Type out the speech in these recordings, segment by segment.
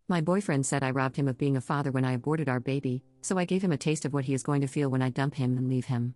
My boyfriend said I robbed him of being a father when I aborted our baby, so I gave him a taste of what he is going to feel when I dump him and leave him.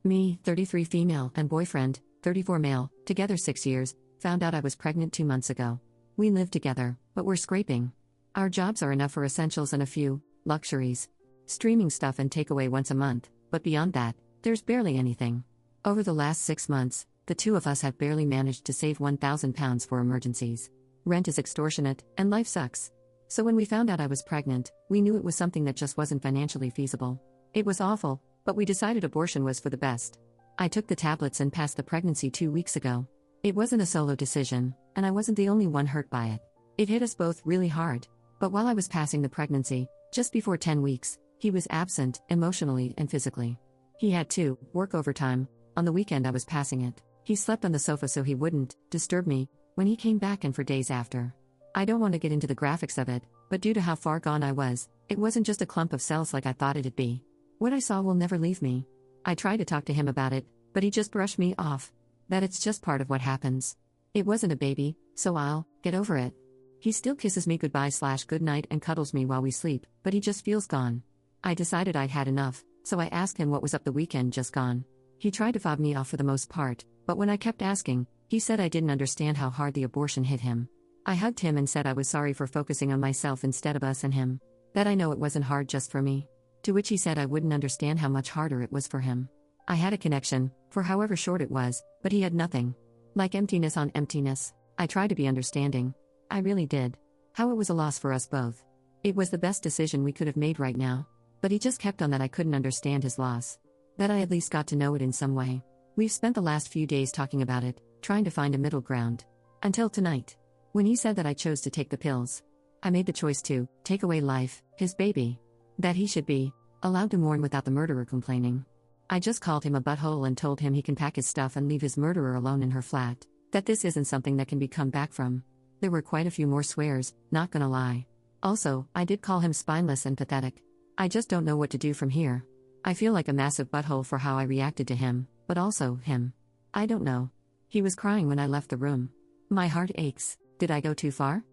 Me, 33 female, and boyfriend, 34 male, together 6 years, found out I was pregnant 2 months ago. We live together, but we're scraping. Our jobs are enough for essentials and a few luxuries. Streaming stuff and takeaway once a month, but beyond that, there's barely anything. Over the last 6 months, the two of us have barely managed to save £1,000 for emergencies. Rent is extortionate, and life sucks. So when we found out I was pregnant, we knew it was something that just wasn't financially feasible. It was awful, but we decided abortion was for the best. I took the tablets and passed the pregnancy 2 weeks ago. It wasn't a solo decision, and I wasn't the only one hurt by it. It hit us both really hard. But while I was passing the pregnancy, just before 10 weeks, he was absent, emotionally and physically. He had to work overtime. On the weekend I was passing it. He slept on the sofa so he wouldn't disturb me when he came back and for days after. I don't want to get into the graphics of it, but due to how far gone I was, it wasn't just a clump of cells like I thought it'd be. What I saw will never leave me. I tried to talk to him about it, but he just brushed me off. That it's just part of what happens. It wasn't a baby, so I'll get over it. He still kisses me goodbye/good night and cuddles me while we sleep, but he just feels gone. I decided I'd had enough, so I asked him what was up the weekend just gone. He tried to fob me off for the most part, but when I kept asking, he said I didn't understand how hard the abortion hit him. I hugged him and said I was sorry for focusing on myself instead of us and him. That I know it wasn't hard just for me. To which he said I wouldn't understand how much harder it was for him. I had a connection, for however short it was, but he had nothing. Like emptiness on emptiness. I tried to be understanding. I really did. How it was a loss for us both. It was the best decision we could have made right now. But he just kept on that I couldn't understand his loss. That I at least got to know it in some way. We've spent the last few days talking about it, trying to find a middle ground. Until tonight. When he said that I chose to take the pills. I made the choice to take away life, his baby. That he should be allowed to mourn without the murderer complaining. I just called him a butthole and told him he can pack his stuff and leave his murderer alone in her flat. That this isn't something that can be come back from. There were quite a few more swears, not gonna lie. Also, I did call him spineless and pathetic. I just don't know what to do from here. I feel like a massive butthole for how I reacted to him, but also him. I don't know. He was crying when I left the room. My heart aches. Did I go too far?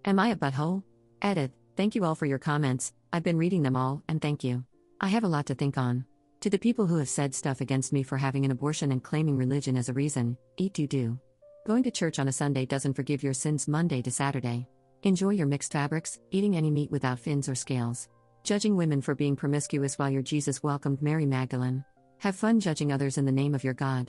Am I a butthole? Edit. Thank you all for your comments. I've been reading them all, and thank you. I have a lot to think on. To the people who have said stuff against me for having an abortion and claiming religion as a reason, eat do. Going to church on a Sunday doesn't forgive your sins Monday to Saturday. Enjoy your mixed fabrics, eating any meat without fins or scales. Judging women for being promiscuous while your Jesus welcomed Mary Magdalene. Have fun judging others in the name of your God.